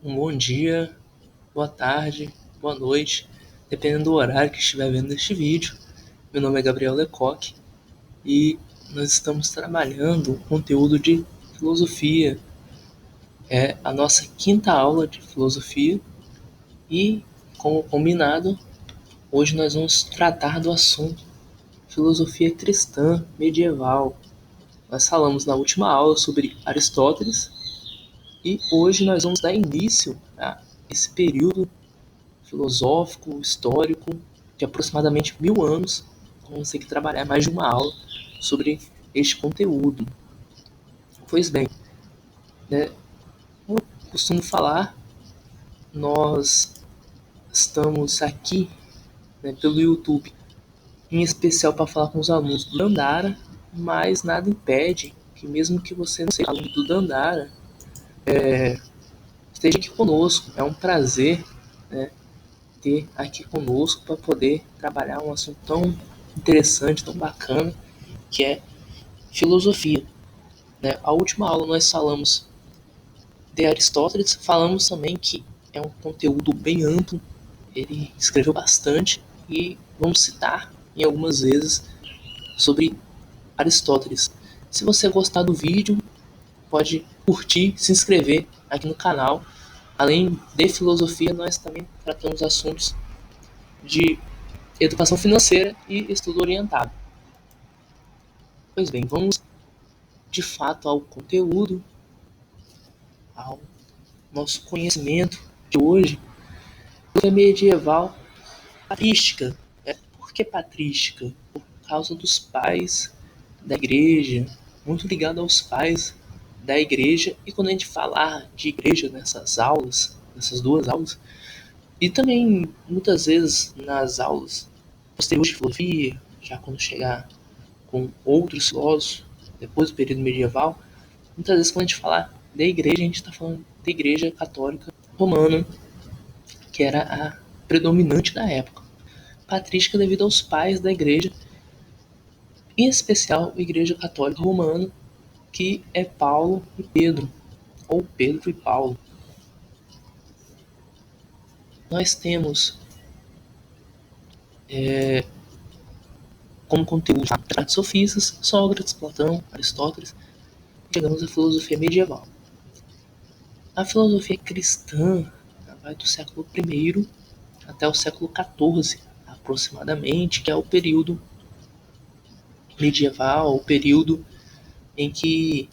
Um bom dia, boa tarde, boa noite, dependendo do horário que estiver vendo este vídeo. Meu nome é Gabriel Lecoque e nós estamos trabalhando um conteúdo de filosofia. É a nossa quinta aula de filosofia e, como combinado, hoje nós vamos tratar do assunto filosofia cristã medieval. Nós falamos na última aula sobre Aristóteles e hoje nós vamos dar início a esse período filosófico, histórico, de aproximadamente 1000 anos. Vamos ter que trabalhar mais de uma aula sobre este conteúdo. Pois bem, né, como eu costumo falar, nós estamos aqui, né, pelo YouTube, em especial para falar com os alunos do Dandara, mas nada impede que mesmo que você não seja aluno do Dandara, esteja aqui conosco. É um prazer, né, ter aqui conosco para poder trabalhar um assunto tão interessante, tão bacana, que é filosofia. Né? A última aula nós falamos de Aristóteles, falamos também que é um conteúdo bem amplo, ele escreveu bastante e vamos citar em algumas vezes sobre Aristóteles. Se você gostar do vídeo, pode curtir, se inscrever aqui no canal. Além de filosofia, nós também tratamos assuntos de educação financeira e estudo orientado. Pois bem, vamos de fato ao conteúdo, ao nosso conhecimento de hoje. É medieval patrística. Por que patrística? Por causa dos pais da igreja, muito ligado aos pais da igreja. E quando a gente falar de igreja nessas aulas, nessas duas aulas, e também muitas vezes nas aulas posteriores de filosofia, já quando chegar com outros filósofos, depois do período medieval, muitas vezes quando a gente falar da igreja, a gente está falando da igreja católica romana, que era a predominante da época. Patrística devido aos pais da igreja, em especial a igreja católica romana, que é Paulo e Pedro, ou Pedro e Paulo. Nós temos como conteúdo os sofistas, Sócrates, Platão, Aristóteles, e chegamos à filosofia medieval. A filosofia cristã vai do século I até o século XIV, aproximadamente, que é o período medieval, o período em que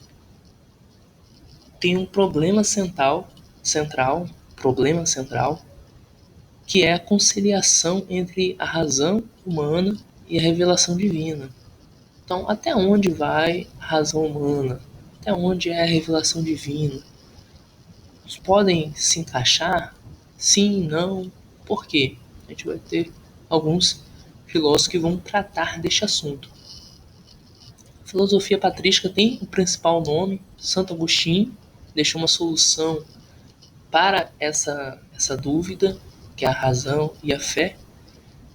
tem um problema central, que é a conciliação entre a razão humana e a revelação divina. Então, até onde vai a razão humana? Até onde é a revelação divina? Eles podem se encaixar? Sim, não. Por quê? A gente vai ter alguns filósofos que vão tratar deste assunto. A filosofia patrística tem o principal nome, Santo Agostinho, deixou uma solução para essa dúvida, que é a razão e a fé,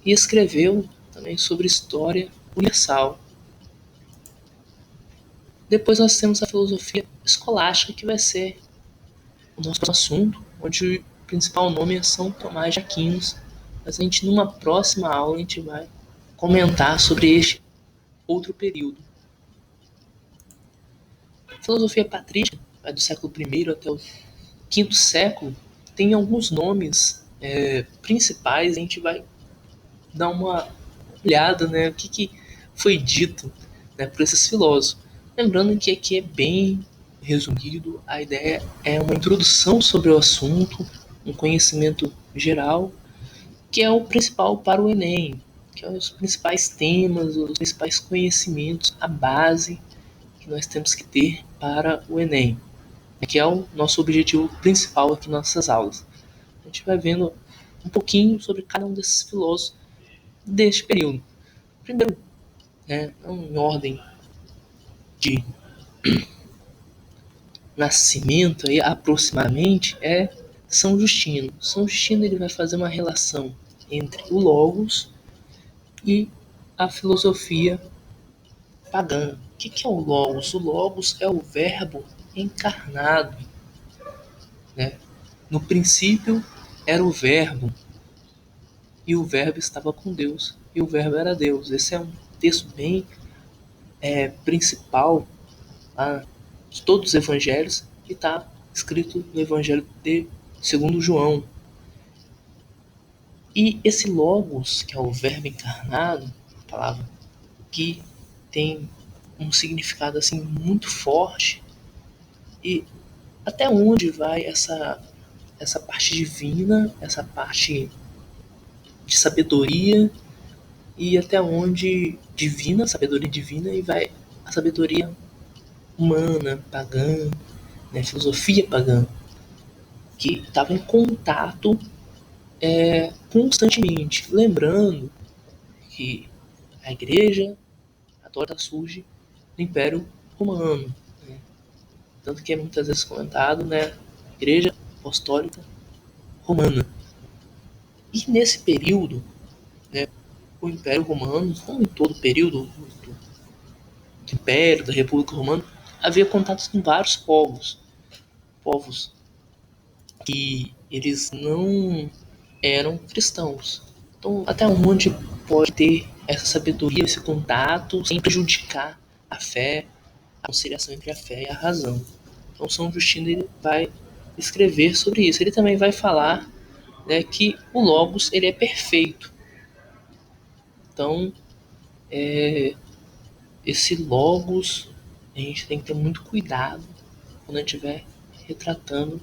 e escreveu também sobre história universal. Depois nós temos a filosofia escolástica, que vai ser o nosso assunto, onde o principal nome é São Tomás de Aquino. Mas a gente, numa próxima aula, a gente vai comentar sobre este outro período. A filosofia patrística vai do século I até o quinto século, tem alguns nomes principais. A gente vai dar uma olhada, né, o que foi dito, né, por esses filósofos. Lembrando que aqui é bem resumido, a ideia é uma introdução sobre o assunto, um conhecimento geral, que é o principal para o Enem, que são os principais temas, os principais conhecimentos, a base que nós temos que ter para o Enem, que é o nosso objetivo principal aqui nas nossas aulas. A gente vai vendo um pouquinho sobre cada um desses filósofos deste período. Primeiro, não em ordem de nascimento, aí, aproximadamente, é São Justino. São Justino ele vai fazer uma relação entre o Logos e a filosofia pagã. O que é o Logos? O Logos é o verbo encarnado, né? No princípio era o Verbo, e o Verbo estava com Deus, e o Verbo era Deus. Esse é um texto bem principal de todos os evangelhos, que está escrito no Evangelho de segundo João. E esse Logos, que é o Verbo encarnado, a palavra que tem um significado assim muito forte. E até onde vai essa parte divina, essa parte de sabedoria, e até onde divina, sabedoria divina, e vai a sabedoria humana, pagã, né, filosofia pagã, que estava em contato constantemente. Lembrando que a igreja católica surge no Império Romano, né? Tanto que é muitas vezes comentado, né, Igreja Apostólica Romana. E nesse período, né, o Império Romano, como em todo período do Império, da República Romana, havia contatos com vários povos que eles não eram cristãos. Então, até onde pode ter essa sabedoria, esse contato, sem prejudicar a fé, a conciliação entre a fé e a razão. Então, São Justino ele vai escrever sobre isso. Ele também vai falar, né, que o Logos ele é perfeito. Então, esse Logos a gente tem que ter muito cuidado quando a gente estiver retratando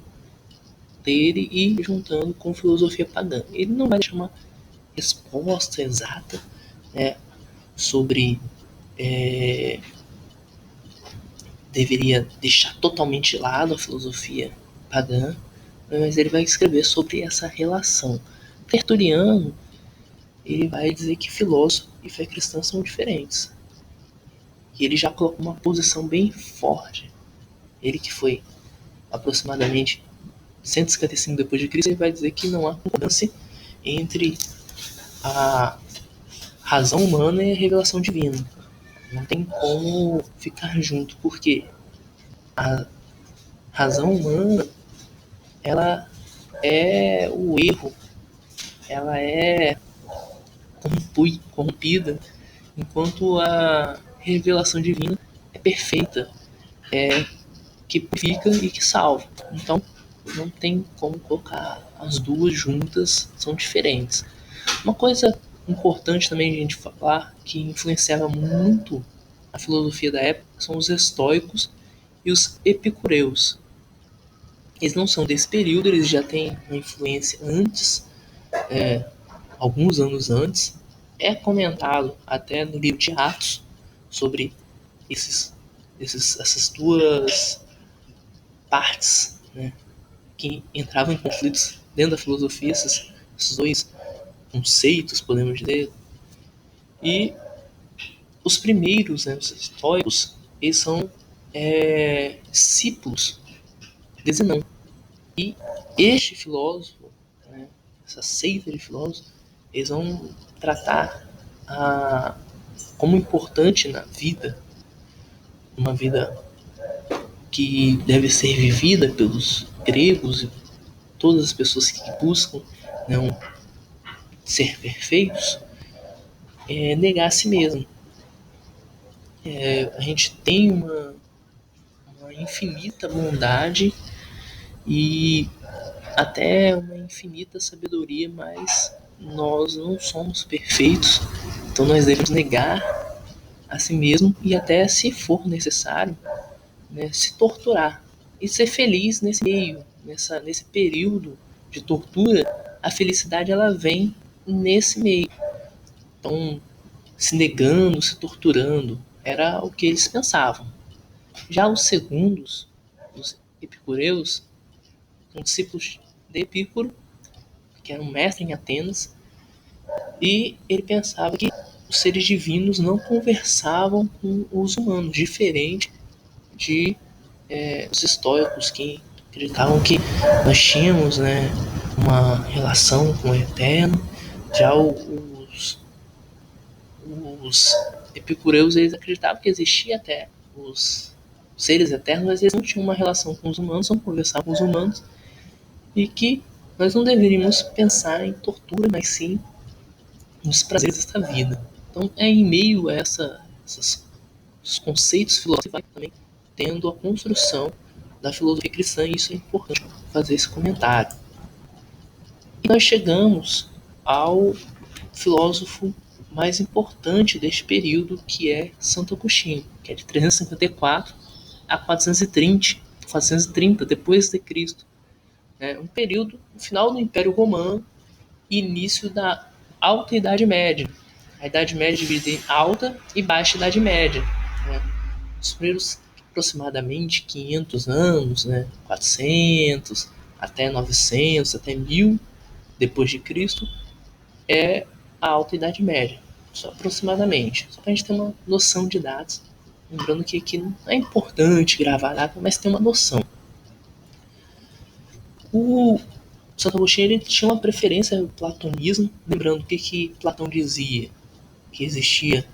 dele e juntando com filosofia pagã. Ele não vai deixar uma resposta exata, né, sobre deveria deixar totalmente de lado a filosofia pagã, mas ele vai escrever sobre essa relação. Tertuliano ele vai dizer que filósofo e fé cristã são diferentes. E ele já colocou uma posição bem forte. Ele que foi aproximadamente 155 depois de Cristo, ele vai dizer que não há concordância entre a razão humana e a revelação divina. Não tem como ficar junto, porque a razão humana ela é o erro, ela é corrompida, enquanto a revelação divina é perfeita, é que purifica e que salva. Então não tem como colocar as duas juntas, são diferentes. Uma coisa importante também a gente falar, que influenciava muito a filosofia da época, são os estoicos e os epicureus. Eles não são desse período, eles já têm uma influência antes, alguns anos antes. É comentado até no livro de Atos sobre essas duas partes, né, que entravam em conflitos dentro da filosofia, esses dois conceitos, podemos dizer. E os primeiros, né, os estoicos, eles são discípulos de Zenão. E este filósofo, né, essa seita de filósofos, eles vão tratar como importante na vida, uma vida que deve ser vivida pelos gregos e todas as pessoas que buscam não ser perfeitos, negar a si mesmo. A gente tem uma infinita bondade e até uma infinita sabedoria, mas nós não somos perfeitos, então nós devemos negar a si mesmo e até, se for necessário, né, se torturar e ser feliz nesse meio, nesse período de tortura. A felicidade ela vem nesse meio. Então, se negando, se torturando, era o que eles pensavam. Já os segundos, os epicureus, são discípulos de Epicuro, que era um mestre em Atenas, e ele pensava que os seres divinos não conversavam com os humanos, diferente de os estoicos, que acreditavam que nós tínhamos, né, uma relação com o eterno. Já os epicureus eles acreditavam que existia até os seres eternos, mas eles não tinham uma relação com os humanos, não conversavam com os humanos, e que nós não deveríamos pensar em tortura, mas sim nos prazeres desta vida. Então, é em meio a esses conceitos filosóficos vai também tendo a construção da filosofia cristã, e isso é importante fazer esse comentário. E nós chegamos ao filósofo mais importante deste período, que é Santo Agostinho, que é de 354 a 430 depois de Cristo. É um período no final do Império Romano e início da Alta Idade Média. A Idade Média é dividida em Alta e Baixa Idade Média. Né? Os primeiros aproximadamente 500 anos, né? 400 até 900, até 1000 depois de Cristo, é a Alta Idade Média, só aproximadamente, só para a gente ter uma noção de dados. Lembrando que aqui não é importante gravar nada, mas ter uma noção. O Santo Agostinho ele tinha uma preferência pelo platonismo, lembrando que Platão dizia que existia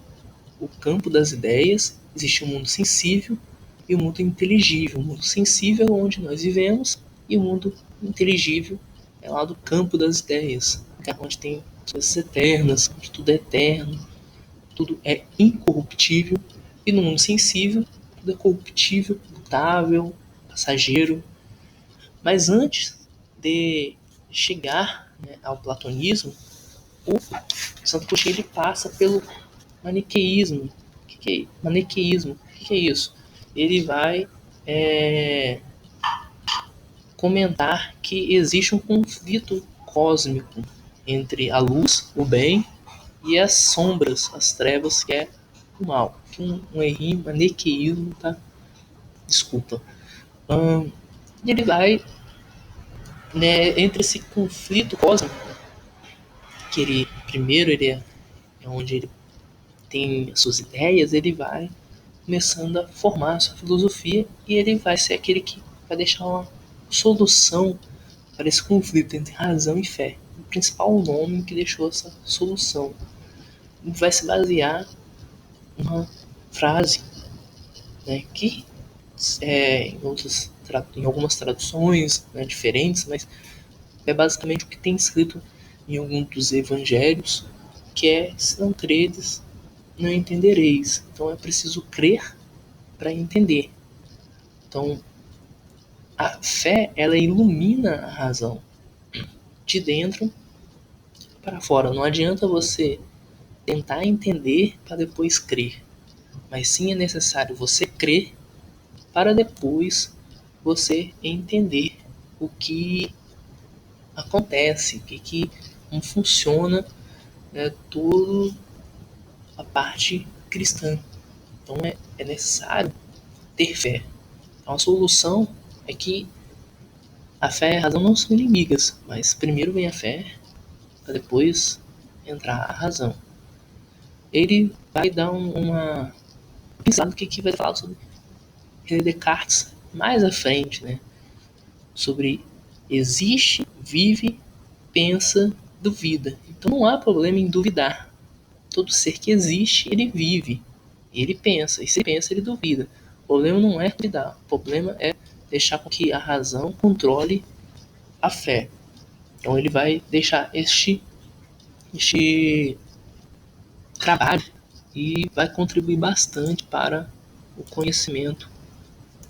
o campo das ideias, existia o mundo sensível e o mundo inteligível. O mundo sensível é onde nós vivemos e o mundo inteligível é lá do campo das ideias, onde tem coisas eternas, onde tudo é eterno, tudo é incorruptível, e no mundo sensível tudo é corruptível, mutável, passageiro. Mas antes de chegar, né, ao platonismo, o Santo Agostinho ele passa pelo maniqueísmo. O que é maniqueísmo? O que é isso? Ele vai comentar que existe um conflito cósmico entre a luz, o bem, e as sombras, as trevas, que é o mal. Um errinho, maniqueísmo, tá? Desculpa. Ele vai, né, entre esse conflito cósmico, que ele, primeiro, ele é onde ele tem as suas ideias, ele vai começando a formar a sua filosofia, e ele vai ser aquele que vai deixar uma solução para esse conflito entre razão e fé. O principal nome que deixou essa solução vai se basear numa frase, né, que em algumas traduções, né, diferentes, mas é basicamente o que tem escrito em algum dos evangelhos, que é: se não credes, não entendereis. Então é preciso crer para entender. Então a fé ela ilumina a razão de dentro para fora. Não adianta você tentar entender para depois crer, mas sim é necessário você crer para depois você entender o que acontece, como funciona, né, toda a parte cristã. Então é necessário ter fé. Então, a solução é que a fé e a razão não são inimigas, mas primeiro vem a fé para depois entrar a razão. Ele vai dar uma pensada do que vai falar sobre René Descartes mais à frente, né? Sobre existe, vive, pensa, duvida. Então não há problema em duvidar. Todo ser que existe, ele vive, ele pensa, e se ele pensa, ele duvida. O problema não é duvidar, o problema é deixar com que a razão controle a fé. Então ele vai deixar este trabalho e vai contribuir bastante para o conhecimento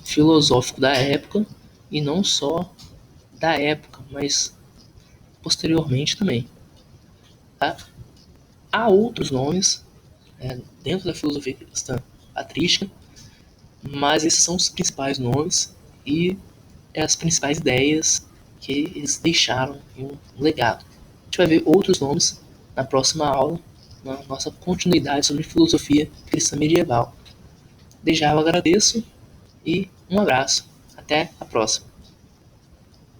filosófico da época, e não só da época, mas posteriormente também. Tá? Há outros nomes, dentro da filosofia cristã patrística, mas esses são os principais nomes e as principais ideias que eles deixaram em um legado. A gente vai ver outros nomes na próxima aula, na nossa continuidade sobre filosofia cristã medieval. Desde já eu agradeço e um abraço. Até a próxima.